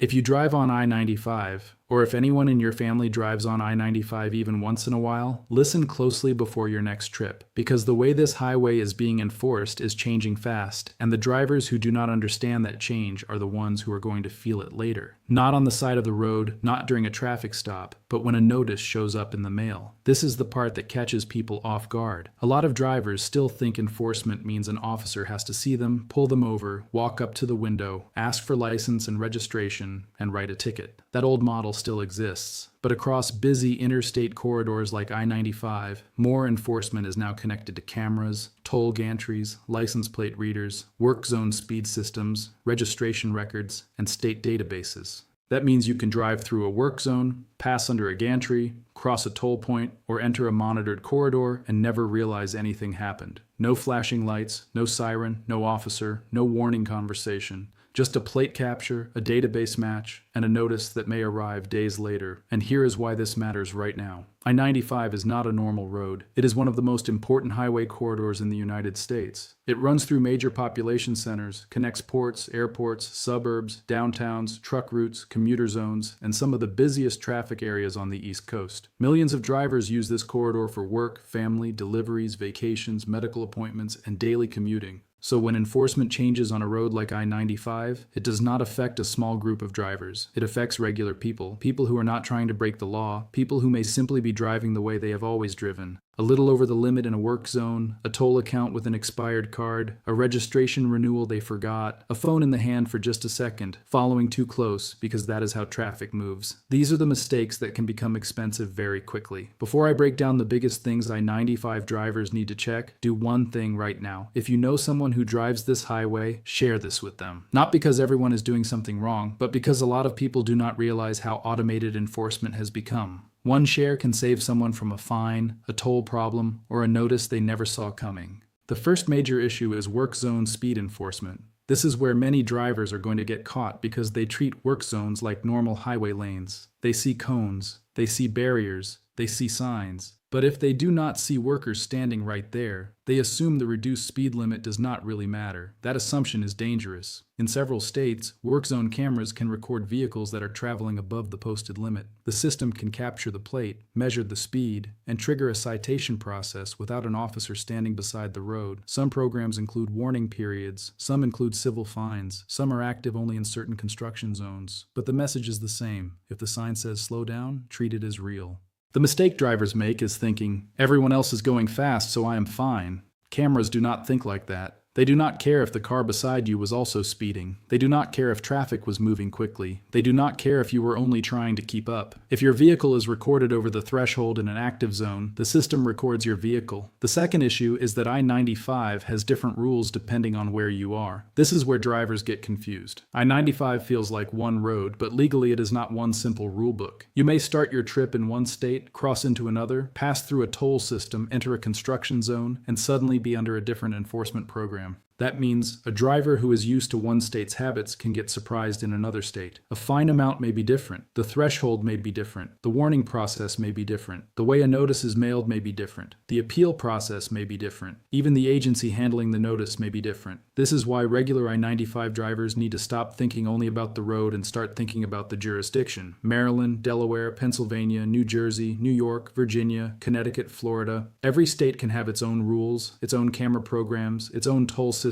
If you drive on I-95, or if anyone in your family drives on I-95 even once in a while, listen closely before your next trip, because the way this highway is being enforced is changing fast, and the drivers who do not understand that change are the ones who are going to feel it later. Not on the side of the road, not during a traffic stop, but when a notice shows up in the mail. This is the part that catches people off guard. A lot of drivers still think enforcement means an officer has to see them, pull them over, walk up to the window, ask for license and registration, and write a ticket. That old model still exists, but across busy interstate corridors like I-95, more enforcement is now connected to cameras, toll gantries, license plate readers, work zone speed systems, registration records, and state databases. That means you can drive through a work zone, pass under a gantry, cross a toll point, or enter a monitored corridor and never realize anything happened. No flashing lights, no siren, no officer, no warning conversation. Just a plate capture, a database match, and a notice that may arrive days later. And here is why this matters right now. I-95 is not a normal road. It is one of the most important highway corridors in the United States. It runs through major population centers, connects ports, airports, suburbs, downtowns, truck routes, commuter zones, and some of the busiest traffic areas on the East Coast. Millions of drivers use this corridor for work, family, deliveries, vacations, medical appointments, and daily commuting. So when enforcement changes on a road like I-95, it does not affect a small group of drivers. It affects regular people, people who are not trying to break the law, people who may simply be driving the way they have always driven. A little over the limit in a work zone, a toll account with an expired card, a registration renewal they forgot, a phone in the hand for just a second, following too close because that is how traffic moves. These are the mistakes that can become expensive very quickly. Before I break down the biggest things I-95 drivers need to check, do one thing right now. If you know someone who drives this highway, share this with them. Not because everyone is doing something wrong, but because a lot of people do not realize how automated enforcement has become. One share can save someone from a fine, a toll problem, or a notice they never saw coming. The first major issue is work zone speed enforcement. This is where many drivers are going to get caught because they treat work zones like normal highway lanes. They see cones, they see barriers, they see signs. But if they do not see workers standing right there, they assume the reduced speed limit does not really matter. That assumption is dangerous. In several states, work zone cameras can record vehicles that are traveling above the posted limit. The system can capture the plate, measure the speed, and trigger a citation process without an officer standing beside the road. Some programs include warning periods, some include civil fines, some are active only in certain construction zones. But the message is the same. If the sign says slow down, treat it as real. The mistake drivers make is thinking, everyone else is going fast, so I am fine. Cameras do not think like that. They do not care if the car beside you was also speeding. They do not care if traffic was moving quickly. They do not care if you were only trying to keep up. If your vehicle is recorded over the threshold in an active zone, the system records your vehicle. The second issue is that I-95 has different rules depending on where you are. This is where drivers get confused. I-95 feels like one road, but legally it is not one simple rulebook. You may start your trip in one state, cross into another, pass through a toll system, enter a construction zone, and suddenly be under a different enforcement program. That means a driver who is used to one state's habits can get surprised in another state. A fine amount may be different. The threshold may be different. The warning process may be different. The way a notice is mailed may be different. The appeal process may be different. Even the agency handling the notice may be different. This is why regular I-95 drivers need to stop thinking only about the road and start thinking about the jurisdiction. Maryland, Delaware, Pennsylvania, New Jersey, New York, Virginia, Connecticut, Florida. Every state can have its own rules, its own camera programs, its own toll systems,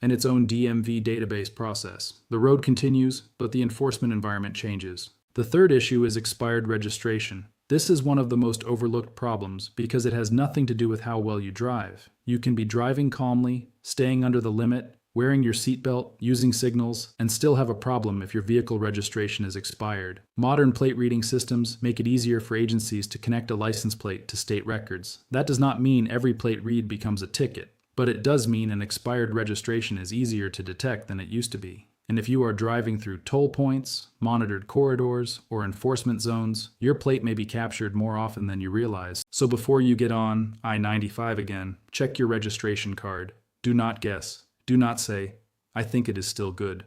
and its own DMV database process. The road continues, but the enforcement environment changes. The third issue is expired registration. This is one of the most overlooked problems because it has nothing to do with how well you drive. You can be driving calmly, staying under the limit, wearing your seatbelt, using signals, and still have a problem if your vehicle registration is expired. Modern plate reading systems make it easier for agencies to connect a license plate to state records. That does not mean every plate read becomes a ticket. But it does mean an expired registration is easier to detect than it used to be. And if you are driving through toll points, monitored corridors, or enforcement zones, your plate may be captured more often than you realize. So before you get on I-95 again, check your registration card. Do not guess. Do not say, I think it is still good.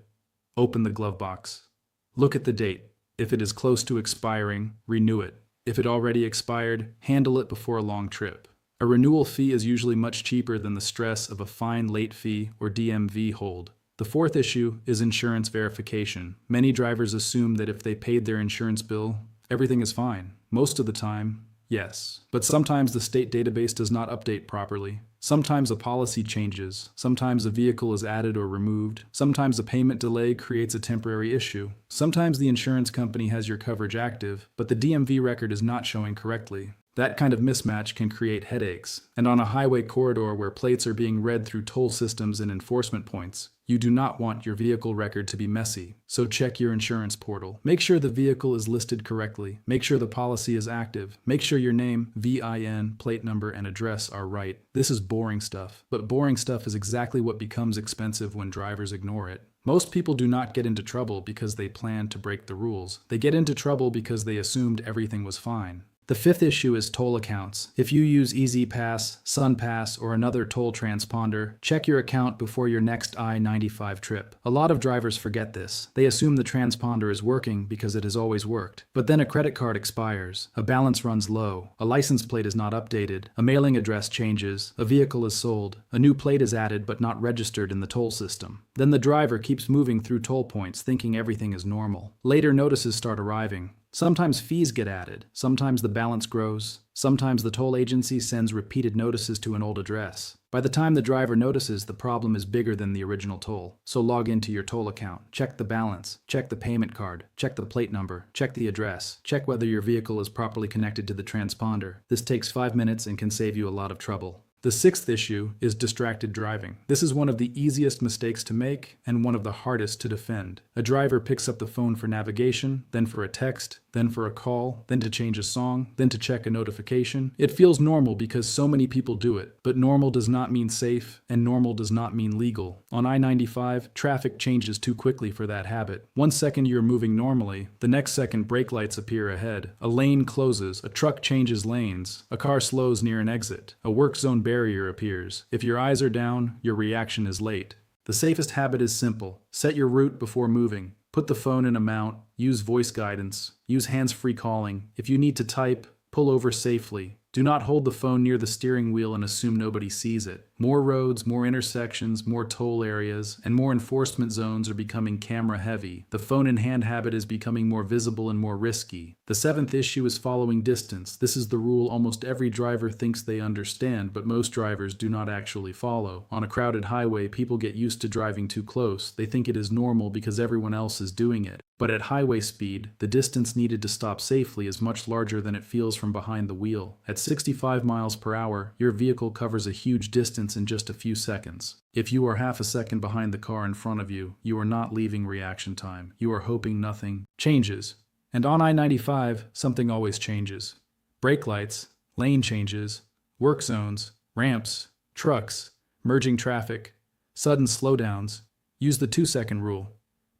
Open the glove box. Look at the date. If it is close to expiring, renew it. If it already expired, handle it before a long trip. A renewal fee is usually much cheaper than the stress of a fine late fee or DMV hold. The fourth issue is insurance verification. Many drivers assume that if they paid their insurance bill, everything is fine. Most of the time, yes. But sometimes the state database does not update properly. Sometimes a policy changes. Sometimes a vehicle is added or removed. Sometimes a payment delay creates a temporary issue. Sometimes the insurance company has your coverage active, but the DMV record is not showing correctly. That kind of mismatch can create headaches. And on a highway corridor where plates are being read through toll systems and enforcement points, you do not want your vehicle record to be messy. So check your insurance portal. Make sure the vehicle is listed correctly. Make sure the policy is active. Make sure your name, VIN, plate number, and address are right. This is boring stuff. But boring stuff is exactly what becomes expensive when drivers ignore it. Most people do not get into trouble because they plan to break the rules. They get into trouble because they assumed everything was fine. The fifth issue is toll accounts. If you use E-ZPass, SunPass, or another toll transponder, check your account before your next I-95 trip. A lot of drivers forget this. They assume the transponder is working because it has always worked. But then a credit card expires, a balance runs low, a license plate is not updated, a mailing address changes, a vehicle is sold, a new plate is added but not registered in the toll system. Then the driver keeps moving through toll points thinking everything is normal. Later notices start arriving. Sometimes fees get added, sometimes the balance grows, sometimes the toll agency sends repeated notices to an old address. By the time the driver notices, the problem is bigger than the original toll. So log into your toll account, check the balance, check the payment card, check the plate number, check the address, check whether your vehicle is properly connected to the transponder. This takes 5 minutes and can save you a lot of trouble. The sixth issue is distracted driving. This is one of the easiest mistakes to make and one of the hardest to defend. A driver picks up the phone for navigation, then for a text, then for a call, then to change a song, then to check a notification. It feels normal because so many people do it, but normal does not mean safe, and normal does not mean legal. On I-95, traffic changes too quickly for that habit. 1 second you're moving normally, the next second brake lights appear ahead. A lane closes, a truck changes lanes, a car slows near an exit, a work zone barrier appears. If your eyes are down, your reaction is late. The safest habit is simple. Set your route before moving. Put the phone in a mount, use voice guidance, use hands-free calling. If you need to type, pull over safely. Do not hold the phone near the steering wheel and assume nobody sees it. More roads, more intersections, more toll areas, and more enforcement zones are becoming camera-heavy. The phone-in-hand habit is becoming more visible and more risky. The seventh issue is following distance. This is the rule almost every driver thinks they understand, but most drivers do not actually follow. On a crowded highway, people get used to driving too close. They think it is normal because everyone else is doing it. But at highway speed, the distance needed to stop safely is much larger than it feels from behind the wheel. At 65 miles per hour, your vehicle covers a huge distance in just a few seconds. If you are half a second behind the car in front of you, you are not leaving reaction time. You are hoping nothing changes. And on I-95, something always changes. Brake lights, lane changes, work zones, ramps, trucks, merging traffic, sudden slowdowns. Use the 2-second rule.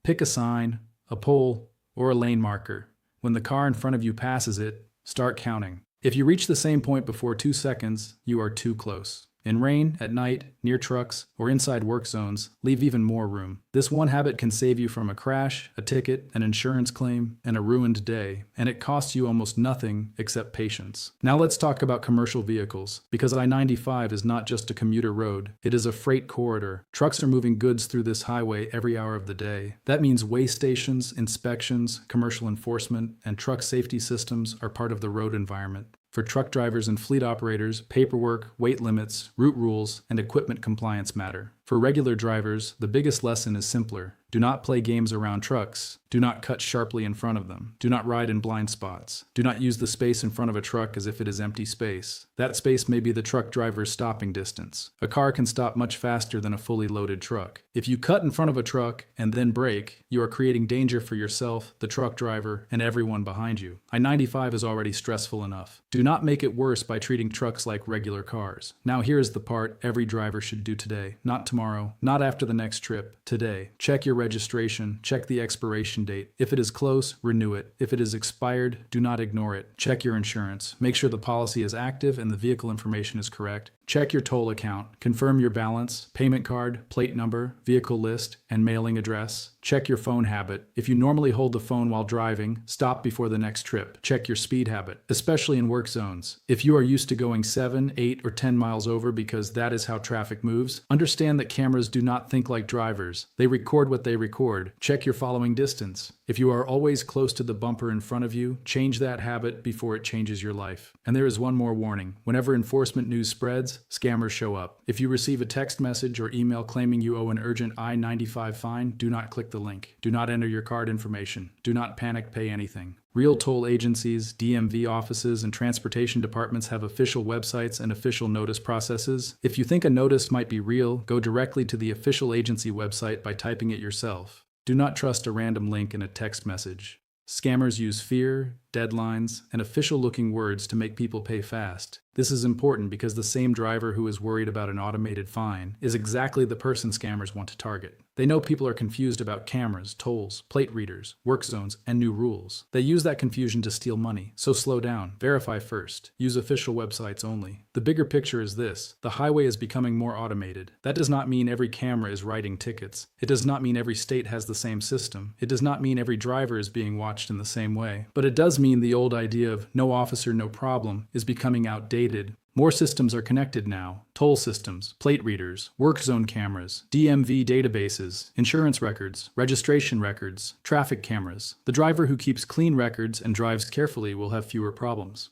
Pick a sign, a pole, or a lane marker. When the car in front of you passes it, start counting. If you reach the same point before 2 seconds, you are too close. In rain, at night, near trucks, or inside work zones, leave even more room. This one habit can save you from a crash, a ticket, an insurance claim, and a ruined day, and it costs you almost nothing except patience. Now let's talk about commercial vehicles, because I-95 is not just a commuter road, it is a freight corridor. Trucks are moving goods through this highway every hour of the day. That means weigh stations, inspections, commercial enforcement, and truck safety systems are part of the road environment. For truck drivers and fleet operators, paperwork, weight limits, route rules, and equipment compliance matter. For regular drivers, the biggest lesson is simpler. Do not play games around trucks. Do not cut sharply in front of them. Do not ride in blind spots. Do not use the space in front of a truck as if it is empty space. That space may be the truck driver's stopping distance. A car can stop much faster than a fully loaded truck. If you cut in front of a truck and then brake, you are creating danger for yourself, the truck driver, and everyone behind you. I-95 is already stressful enough. Do not make it worse by treating trucks like regular cars. Now here is the part every driver should do today. Not tomorrow, not after the next trip. Today. Check your registration, check the expiration date. If it is close, renew it. If it is expired, do not ignore it. Check your insurance. Make sure the policy is active and the vehicle information is correct. Check your toll account, confirm your balance, payment card, plate number, vehicle list, and mailing address. Check your phone habit. If you normally hold the phone while driving, stop before the next trip. Check your speed habit, especially in work zones. If you are used to going 7, 8, or 10 miles over because that is how traffic moves, understand that cameras do not think like drivers. They record what they record. Check your following distance. If you are always close to the bumper in front of you, change that habit before it changes your life. And there is one more warning. Whenever enforcement news spreads, scammers show up. If you receive a text message or email claiming you owe an urgent I-95 fine, do not click the link. Do not enter your card information. Do not panic pay anything. Real toll agencies, DMV offices, and transportation departments have official websites and official notice processes. If you think a notice might be real, go directly to the official agency website by typing it yourself. Do not trust a random link in a text message. Scammers use fear, deadlines, and official-looking words to make people pay fast. This is important because the same driver who is worried about an automated fine is exactly the person scammers want to target. They know people are confused about cameras, tolls, plate readers, work zones, and new rules. They use that confusion to steal money, so slow down, verify first, use official websites only. The bigger picture is this: the highway is becoming more automated. That does not mean every camera is writing tickets. It does not mean every state has the same system. It does not mean every driver is being watched in the same way. But it does mean the old idea of no officer, no problem is becoming outdated. More systems are connected now: toll systems, plate readers, work zone cameras, DMV databases, insurance records, registration records, traffic cameras. The driver who keeps clean records and drives carefully will have fewer problems.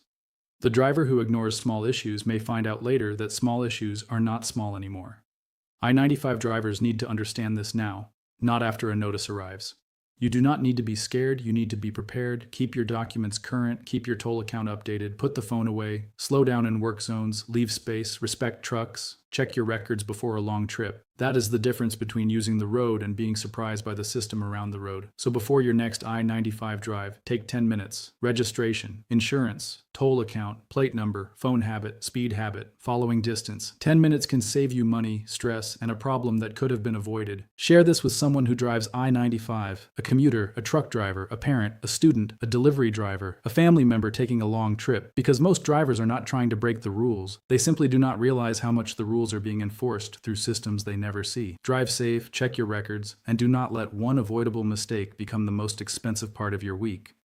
The driver who ignores small issues may find out later that small issues are not small anymore. I-95 drivers need to understand this now, not after a notice arrives. You do not need to be scared, you need to be prepared. Keep your documents current, keep your toll account updated, put the phone away, slow down in work zones, leave space, respect trucks, check your records before a long trip. That is the difference between using the road and being surprised by the system around the road. So before your next I-95 drive, take 10 minutes. Registration, insurance, toll account, plate number, phone habit, speed habit, following distance. 10 minutes can save you money, stress, and a problem that could have been avoided. Share this with someone who drives I-95, a commuter, a truck driver, a parent, a student, a delivery driver, a family member taking a long trip. Because most drivers are not trying to break the rules. They simply do not realize how much the rules are being enforced through systems they never see. Drive safe, check your records, and do not let one avoidable mistake become the most expensive part of your week.